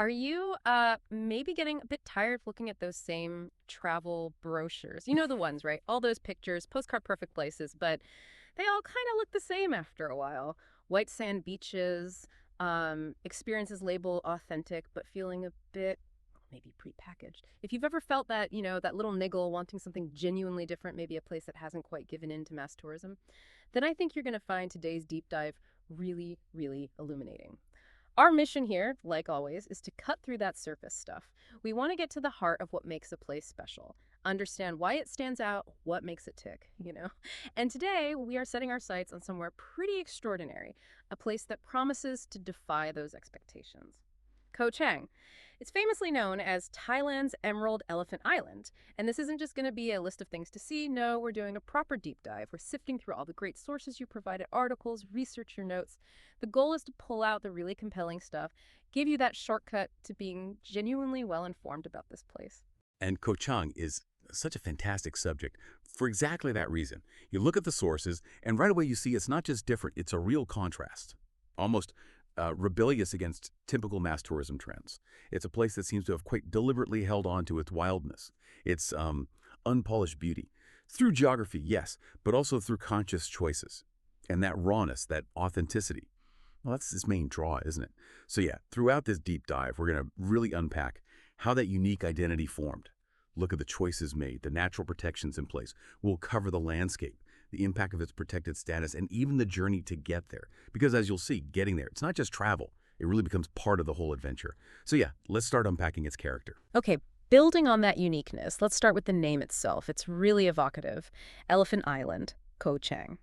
Are you maybe getting a bit tired of looking at those same travel brochures? You know the ones, right? All those pictures, postcard perfect places, but they all kind of look the same after a while. White sand beaches, experiences labeled authentic, but feeling a bit maybe prepackaged. If you've ever felt that, that little niggle wanting something genuinely different, maybe a place that hasn't quite given in to mass tourism, then I think you're going to find today's deep dive really, really illuminating. Our mission here, like always, is to cut through that surface stuff. We want to get to the heart of what makes a place special, understand why it stands out, what makes it tick. And today, we are setting our sights on somewhere pretty extraordinary, a place that promises to defy those expectations. Koh Chang. It's famously known as Thailand's Emerald Elephant Island. And this isn't just going to be a list of things to see. No, we're doing a proper deep dive. We're sifting through all the great sources you provided, articles, research your notes. The goal is to pull out the really compelling stuff, give you that shortcut to being genuinely well-informed about this place. And Koh Chang is such a fantastic subject for exactly that reason. You look at the sources, and right away you see it's not just different, it's a real contrast. Almost rebellious against typical mass tourism trends. It's a place that seems to have quite deliberately held on to its wildness, its unpolished beauty. Through geography, yes, but also through conscious choices. And that rawness, that authenticity. Well, that's its main draw, isn't it? So yeah, throughout this deep dive, we're going to really unpack how that unique identity formed. Look at the choices made, the natural protections in place. We'll cover the landscape, the impact of its protected status, and even the journey to get there. Because as you'll see, getting there, it's not just travel. It really becomes part of the whole adventure. So yeah, let's start unpacking its character. Okay, building on that uniqueness, let's start with the name itself. It's really evocative. Elephant Island, Koh Chang.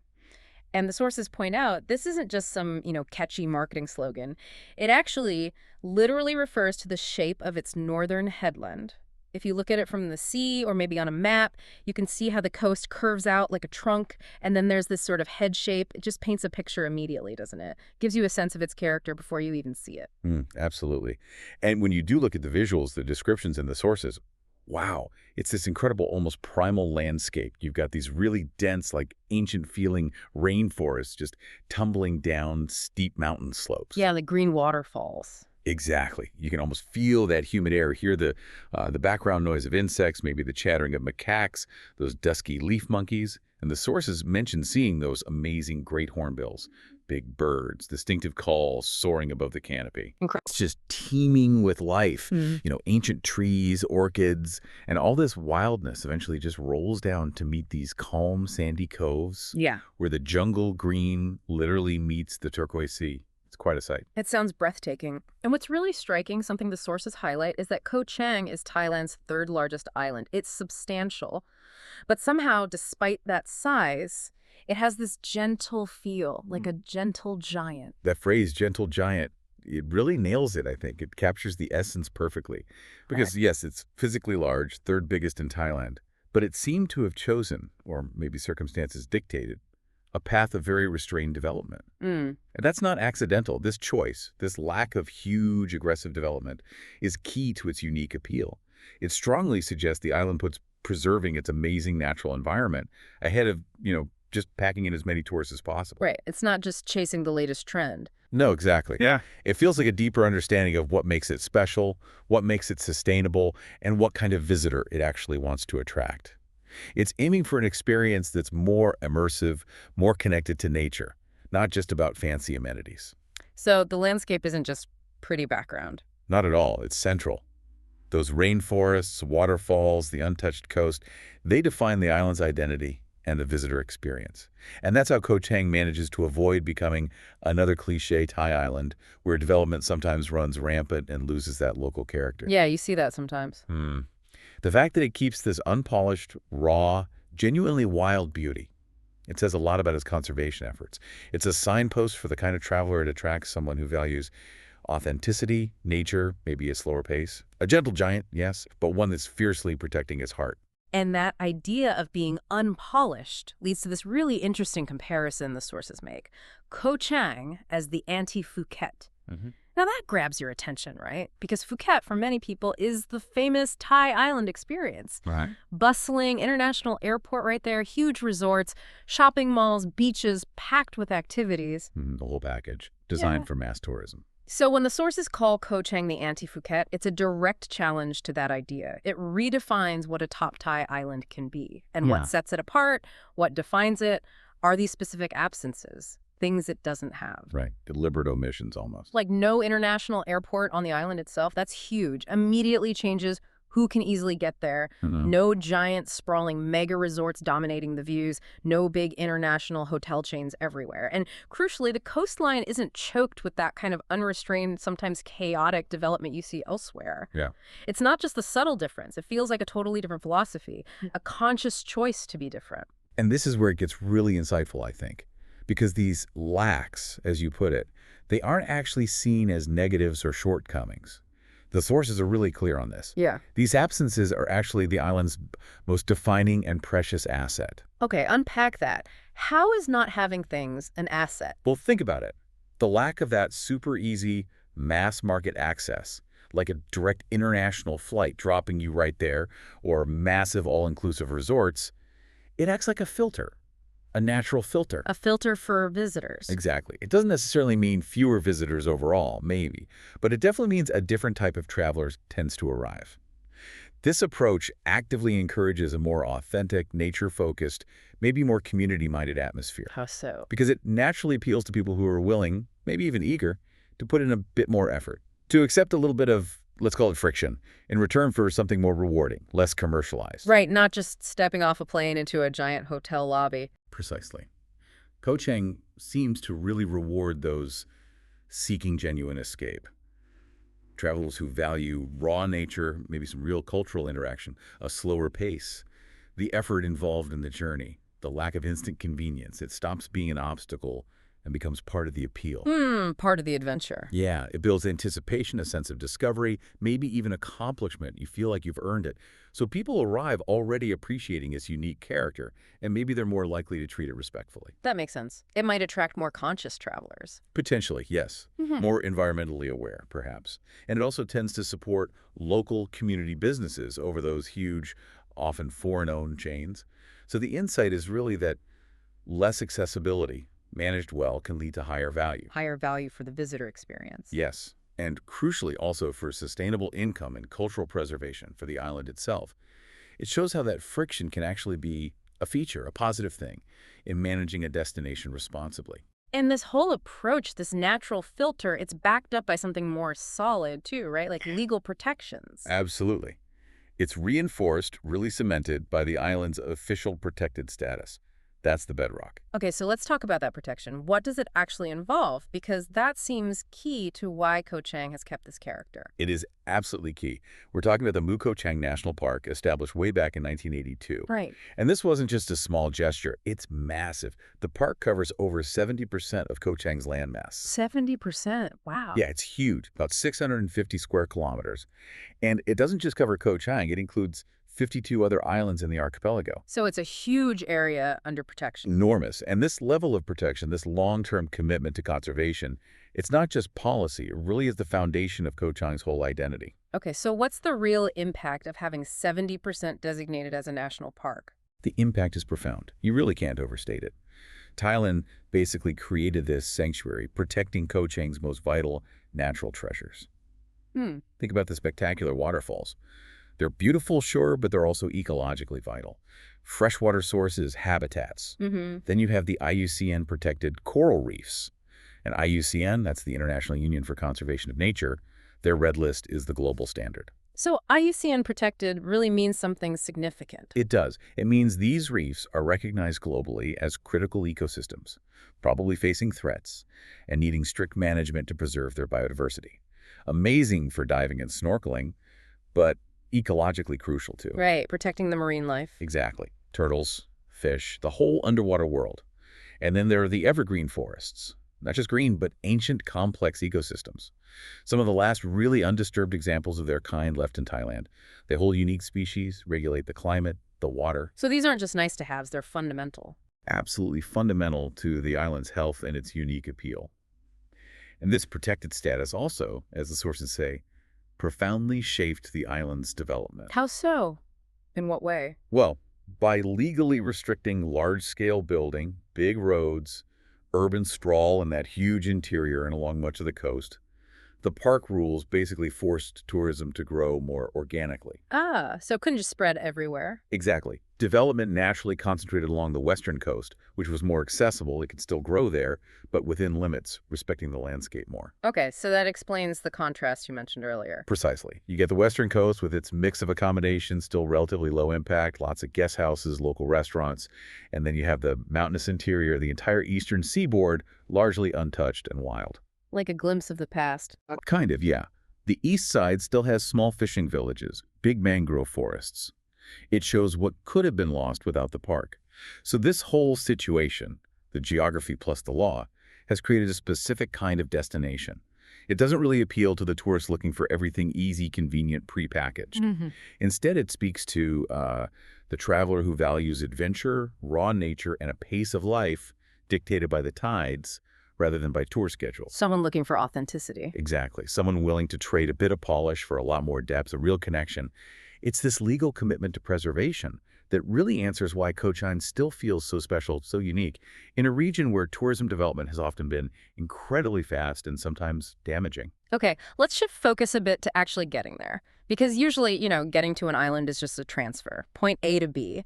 And the sources point out this isn't just some, catchy marketing slogan. It actually literally refers to the shape of its northern headland. If you look at it from the sea or maybe on a map, you can see how the coast curves out like a trunk, and then there's this sort of head shape. It just paints a picture immediately, doesn't it? Gives you a sense of its character before you even see it. Absolutely. And when you do look at the visuals, the descriptions, and the sources, wow, it's this incredible, almost primal landscape. You've got these really dense, like ancient-feeling rainforests just tumbling down steep mountain slopes. Yeah, the green waterfalls. Exactly. You can almost feel that humid air, hear the background noise of insects, maybe the chattering of macaques, those dusky leaf monkeys. And the sources mention seeing those amazing great hornbills, big birds, distinctive calls soaring above the canopy. Incredible. It's just teeming with life. Ancient trees, orchids, and all this wildness eventually just rolls down to meet these calm, sandy coves. Yeah. Where the jungle green literally meets the turquoise sea. It's quite a sight. It sounds breathtaking. And what's really striking, something the sources highlight, is that Koh Chang is Thailand's third largest island. It's substantial. But somehow, despite that size, it has this gentle feel, like a gentle giant. That phrase, gentle giant, it really nails it, I think. It captures the essence perfectly. Because, yes, it's physically large, third biggest in Thailand. But it seemed to have chosen, or maybe circumstances dictated, a path of very restrained development. And that's not accidental. This choice, this lack of huge aggressive development, is key to its unique appeal. It strongly suggests the island puts preserving its amazing natural environment ahead of, just packing in as many tourists as possible. Right. It's not just chasing the latest trend. No, exactly. Yeah. It feels like a deeper understanding of what makes it special, what makes it sustainable, and what kind of visitor it actually wants to attract. It's aiming for an experience that's more immersive, more connected to nature, not just about fancy amenities. So the landscape isn't just pretty background. Not at all. It's central. Those rainforests, waterfalls, the untouched coast, they define the island's identity and the visitor experience. And that's how Koh Chang manages to avoid becoming another cliché Thai island where development sometimes runs rampant and loses that local character. Yeah, you see that sometimes. The fact that it keeps this unpolished, raw, genuinely wild beauty, it says a lot about its conservation efforts. It's a signpost for the kind of traveler it attracts, someone who values authenticity, nature, maybe a slower pace. A gentle giant, yes, but one that's fiercely protecting its heart. And that idea of being unpolished leads to this really interesting comparison the sources make. Koh Chang as the Anti-Phuket. Now that grabs your attention, right? Because Phuket, for many people, is the famous Thai island experience. Right. Bustling international airport right there, huge resorts, shopping malls, beaches packed with activities. The whole package, designed for mass tourism. So when the sources call Koh Chang the Anti-Phuket, it's a direct challenge to that idea. It redefines what a top Thai island can be. And what Yeah. sets it apart, what defines it, are these specific absences, things it doesn't have. Right. Deliberate omissions almost. Like no international airport on the island itself, that's huge. Immediately changes who can easily get there. Mhm. No giant sprawling mega resorts dominating the views. No big international hotel chains everywhere. And crucially, the coastline isn't choked with that kind of unrestrained, sometimes chaotic development you see elsewhere. Yeah. It's not just the subtle difference. It feels like a totally different philosophy, a conscious choice to be different. And this is where it gets really insightful, I think, because these lacks, as you put it, they aren't actually seen as negatives or shortcomings. The sources are really clear on this. Yeah. These absences are actually the island's most defining and precious asset. Okay, unpack that. How is not having things an asset? Well, think about it. The lack of that super easy mass market access, like a direct international flight dropping you right there, or massive all-inclusive resorts, it acts like a filter, a natural filter. A filter for visitors. Exactly. It doesn't necessarily mean fewer visitors overall, maybe, but it definitely means a different type of traveler tends to arrive. This approach actively encourages a more authentic, nature-focused, maybe more community-minded atmosphere, How so? because it naturally appeals to people who are willing, maybe even eager, to put in a bit more effort, to accept a little bit of, let's call it friction, in return for something more rewarding, less commercialized. Right, not just stepping off a plane into a giant hotel lobby. Precisely. Koh Chang seems to really reward those seeking genuine escape. Travelers who value raw nature, maybe some real cultural interaction, a slower pace, the effort involved in the journey, the lack of instant convenience. It stops being an obstacle and becomes part of the appeal. Part of the adventure. Yeah, it builds anticipation, a sense of discovery, maybe even accomplishment. You feel like you've earned it. So people arrive already appreciating its unique character, and maybe they're more likely to treat it respectfully. That makes sense. It might attract more conscious travelers. Potentially, yes. More environmentally aware, perhaps. And it also tends to support local community businesses over those huge, often foreign-owned chains. So the insight is really that less accessibility, managed well, can lead to higher value. Higher value for the visitor experience. Yes, and crucially also for sustainable income and cultural preservation for the island itself. It shows how that friction can actually be a feature, a positive thing, in managing a destination responsibly. And this whole approach, this natural filter, it's backed up by something more solid too, right? Like legal protections. Absolutely. It's reinforced, really cemented by the island's official protected status. That's the bedrock. Okay, so let's talk about that protection. What does it actually involve? Because that seems key to why Koh Chang has kept this character. It is absolutely key. We're talking about the Koh Chang National Park, established way back in 1982. Right. And this wasn't just a small gesture. It's massive. The park covers over 70% of Koh Chang's landmass. 70%. Wow. Yeah, it's huge, about 650 square kilometers. And it doesn't just cover Koh Chang. It includes 52 other islands in the archipelago. So it's a huge area under protection. Enormous. And this level of protection, this long-term commitment to conservation, it's not just policy. It really is the foundation of Koh Chang's whole identity. Okay, so what's the real impact of having 70% designated as a national park? The impact is profound. You really can't overstate it. Thailand basically created this sanctuary, protecting Koh Chang's most vital natural treasures. Think about the spectacular waterfalls. They're beautiful, sure, but they're also ecologically vital. Freshwater sources, habitats. Then you have the IUCN-protected coral reefs. And IUCN, that's the International Union for Conservation of Nature, their red list is the global standard. So IUCN protected really means something significant. It does. It means these reefs are recognized globally as critical ecosystems, probably facing threats and needing strict management to preserve their biodiversity. Amazing for diving and snorkeling, but ecologically crucial too. Right, protecting the marine life. Exactly. Turtles, fish, the whole underwater world. And then there are the evergreen forests. Not just green, but ancient, complex ecosystems. Some of the last really undisturbed examples of their kind left in Thailand. They hold unique species, regulate the climate, the water. So these aren't just nice to haves, they're fundamental. Absolutely fundamental to the island's health and its unique appeal. And this protected status also, as the sources say, profoundly shaped the island's development. How so? In what way? Well, by legally restricting large-scale building, big roads, urban sprawl in that huge interior and along much of the coast, The park rules basically forced tourism to grow more organically. Ah, so it couldn't just spread everywhere. Exactly. Development naturally concentrated along the western coast, which was more accessible. It could still grow there, but within limits, respecting the landscape more. Okay, so that explains the contrast you mentioned earlier. Precisely. You get the western coast with its mix of accommodations, still relatively low impact, lots of guest houses, local restaurants, and then you have the mountainous interior, the entire eastern seaboard, largely untouched and wild. Like a glimpse of the past. Kind of, yeah. The east side still has small fishing villages, big mangrove forests. It shows what could have been lost without the park. So this whole situation, the geography plus the law, has created a specific kind of destination. It doesn't really appeal to the tourist looking for everything easy, convenient, prepackaged. Instead, it speaks to the traveler who values adventure, raw nature, and a pace of life dictated by the tides rather than by tour schedules. Someone looking for authenticity. Exactly. Someone willing to trade a bit of polish for a lot more depth, a real connection. It's this legal commitment to preservation that really answers why Koh Chang still feels so special, so unique, in a region where tourism development has often been incredibly fast and sometimes damaging. Okay, let's shift focus a bit to actually getting there. Because usually, getting to an island is just a transfer, point A to B.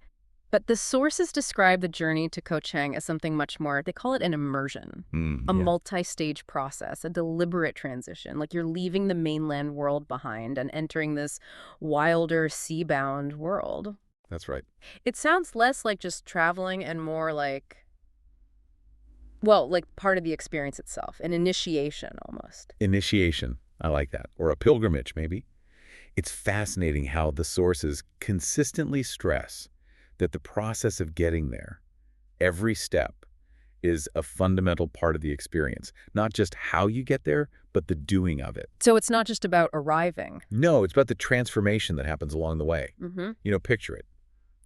But the sources describe the journey to Koh Chang as something much more. They call it an immersion, a Yeah, multi-stage process, a deliberate transition. Like you're leaving the mainland world behind and entering this wilder, sea-bound world. that's right. It sounds less like just traveling and more like, well, like part of the experience itself, an initiation almost. Initiation. I like that. Or a pilgrimage, maybe. It's fascinating how the sources consistently stress that the process of getting there, every step, is a fundamental part of the experience. Not just how you get there, but the doing of it. So it's not just about arriving. No, it's about the transformation that happens along the way. Mm-hmm. Picture it.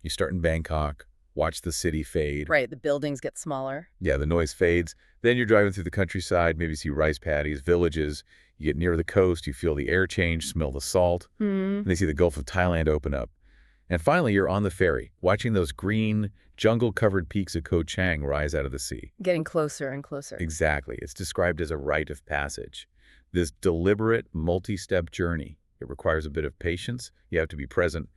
You start in Bangkok, watch the city fade. Right, the buildings get smaller. Yeah, the noise fades. Then you're driving through the countryside, maybe see rice paddies, villages. You get near the coast, you feel the air change, smell the salt. Hmm. And they see the Gulf of Thailand open up. And finally, you're on the ferry, watching those green, jungle-covered peaks of Koh Chang rise out of the sea. Getting closer and closer. Exactly. It's described as a rite of passage. This deliberate, multi-step journey. It requires a bit of patience. You have to be present.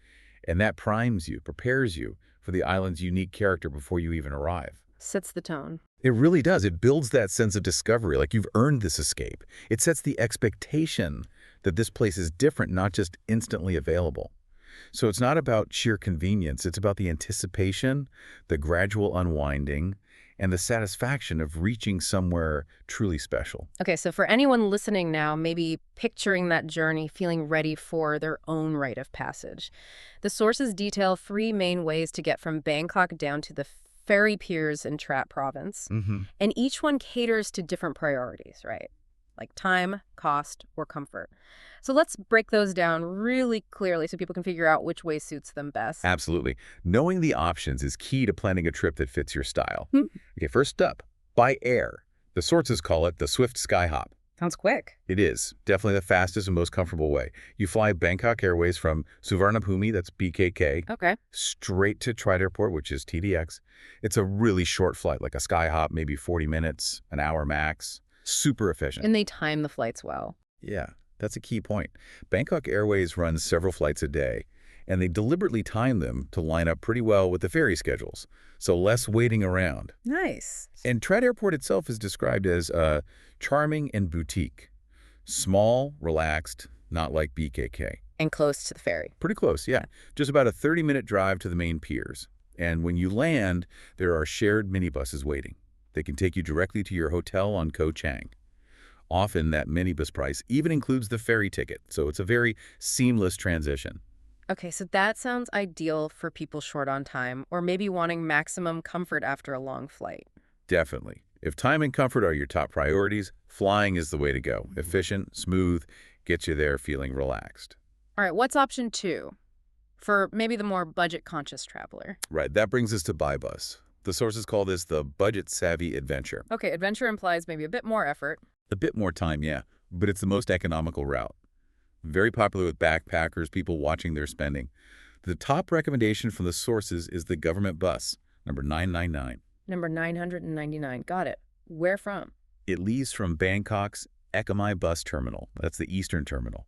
And that primes you, prepares you for the island's unique character before you even arrive. Sets the tone. It really does. It builds that sense of discovery, like you've earned this escape. It sets the expectation that this place is different, not just instantly available. So it's not about sheer convenience. It's about the anticipation, the gradual unwinding, and the satisfaction of reaching somewhere truly special. Okay, so for anyone listening now, maybe picturing that journey, feeling ready for their own rite of passage. The sources detail 3 main ways to get from Bangkok down to the ferry piers in Trat province. And each one caters to different priorities, right? Like time, cost, or comfort. So let's break those down really clearly so people can figure out which way suits them best. Absolutely. Knowing the options is key to planning a trip that fits your style. Hmm. Okay, first up, by air. The sources call it the Swift Sky Hop. Sounds quick. It is definitely the fastest and most comfortable way. You fly Bangkok Airways from Suvarnabhumi, that's BKK, Okay. straight to Trat Airport, which is TDX. It's a really short flight, like a sky hop, maybe 40 minutes, an hour max. Super efficient. And they time the flights well. Yeah, that's a key point. Bangkok Airways runs several flights a day, and they deliberately time them to line up pretty well with the ferry schedules, so less waiting around. Nice. And Trat Airport itself is described as charming and boutique. Small, relaxed, not like BKK. And close to the ferry. Pretty close, yeah. Just about a 30-minute drive to the main piers. And when you land, there are shared minibuses waiting. They can take you directly to your hotel on Koh Chang. Often that minibus price even includes the ferry ticket, so it's a very seamless transition. Okay, so that sounds ideal for people short on time or maybe wanting maximum comfort after a long flight. Definitely. If time and comfort are your top priorities, flying is the way to go. Efficient, smooth, gets you there feeling relaxed. All right, what's option 2 for maybe the more budget-conscious traveler? Right, that brings us to Buy Bus. The sources call this the budget-savvy adventure. Okay, adventure implies maybe a bit more effort. A bit more time, yeah, but it's the most economical route. Very popular with backpackers, people watching their spending. The top recommendation from the sources is the government bus, number 999. Number 999. Got it. Where from? It leaves from Bangkok's Ekamai Bus Terminal. That's the eastern terminal.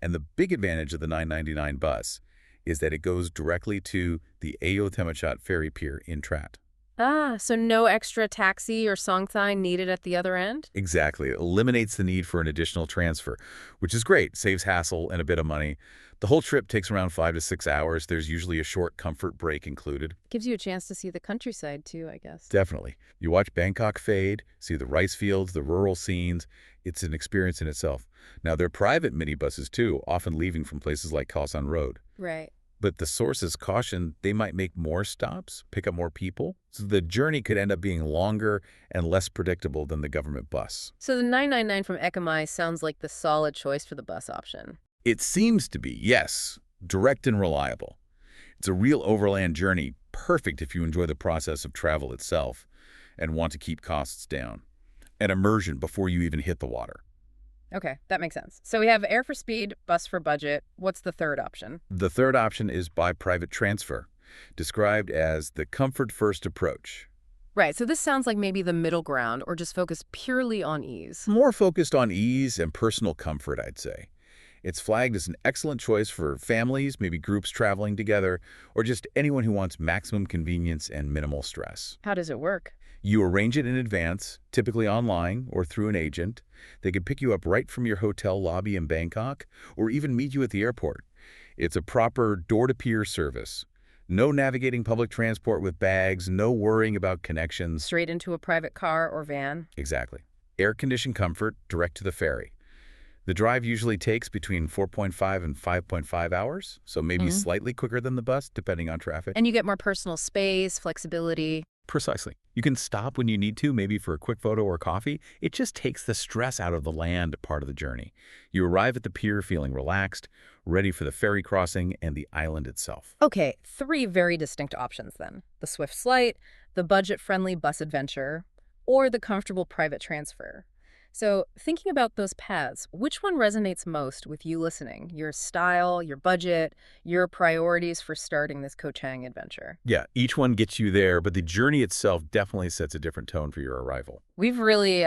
And the big advantage of the 999 bus is that it goes directly to the Ayo Temachat ferry pier in Trat. Ah, so no extra taxi or songthai needed at the other end? Exactly. It eliminates the need for an additional transfer, which is great. Saves hassle and a bit of money. The whole trip takes around 5 to 6 hours. There's usually a short comfort break included. Gives you a chance to see the countryside too, I guess. Definitely. You watch Bangkok fade, see the rice fields, the rural scenes. It's an experience in itself. Now, there are private minibuses too, often leaving from places like Khao San Road. Right. But the sources caution they might make more stops, pick up more people, so the journey could end up being longer and less predictable than the government bus. So the 999 from Ekamai sounds like the solid choice for the bus option. It seems to be, yes, direct and reliable. It's a real overland journey, perfect if you enjoy the process of travel itself and want to keep costs down. An immersion before you even hit the water. Okay, that makes sense. So we have air for speed, bus for budget. What's the third option? The third option is by private transfer, described as the comfort-first approach. Right, so this sounds like maybe the middle ground or just focused purely on ease. More focused on ease and personal comfort, I'd say. It's flagged as an excellent choice for families, maybe groups traveling together, or just anyone who wants maximum convenience and minimal stress. How does it work? You arrange it in advance, typically online or through an agent. They can pick you up right from your hotel lobby in Bangkok or even meet you at the airport. It's a proper door-to-pier service. No navigating public transport with bags, no worrying about connections. Straight into a private car or van? Exactly. Air-conditioned comfort direct to the ferry. The drive usually takes between 4.5 and 5.5 hours, so maybe slightly quicker than the bus, depending on traffic. And you get more personal space, flexibility. Precisely. You can stop when you need to, maybe for a quick photo or coffee. It just takes the stress out of the land part of the journey. You arrive at the pier feeling relaxed, ready for the ferry crossing and the island itself. Okay, three very distinct options then. The swift flight, the budget-friendly bus adventure, or the comfortable private transfer. So thinking about those paths, which one resonates most with you listening? Your style, your budget, your priorities for starting this Koh Chang adventure? Yeah, each one gets you there, but the journey itself definitely sets a different tone for your arrival. We've really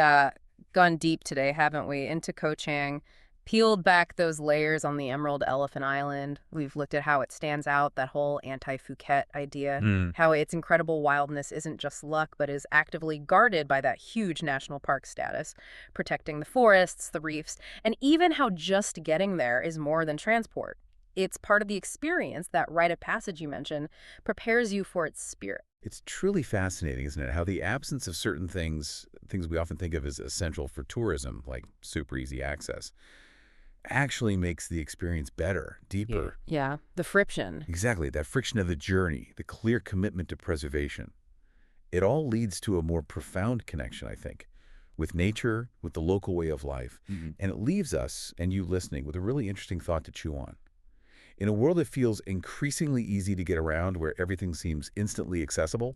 gone deep today, haven't we, into Koh Chang, peeled back those layers on the Emerald Elephant Island. We've looked at how it stands out, that whole Anti-Phuket idea, how its incredible wildness isn't just luck, but is actively guarded by that huge national park status, protecting the forests, the reefs, and even how just getting there is more than transport. It's part of the experience, that rite of passage you mentioned, prepares you for its spirit. It's truly fascinating, isn't it, how the absence of certain things we often think of as essential for tourism, like super easy access, actually makes the experience better, deeper. Yeah, the friction. Exactly, that friction of the journey, the clear commitment to preservation. It all leads to a more profound connection, I think, with nature, with the local way of life. And it leaves us, and you listening, with a really interesting thought to chew on. In a world that feels increasingly easy to get around, where everything seems instantly accessible,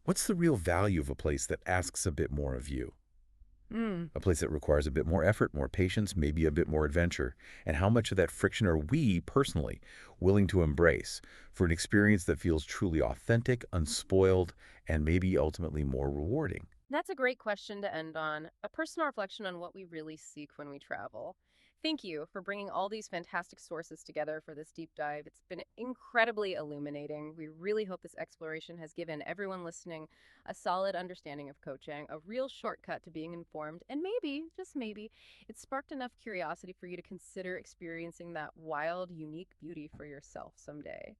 what's the real value of a place that asks a bit more of you? A place that requires a bit more effort, more patience, maybe a bit more adventure. And how much of that friction are we, personally, willing to embrace for an experience that feels truly authentic, unspoiled, and maybe ultimately more rewarding? That's a great question to end on, a personal reflection on what we really seek when we travel. Thank you for bringing all these fantastic sources together for this deep dive. It's been incredibly illuminating. We really hope this exploration has given everyone listening a solid understanding of Koh Chang, a real shortcut to being informed, and maybe, just maybe, it sparked enough curiosity for you to consider experiencing that wild, unique beauty for yourself someday.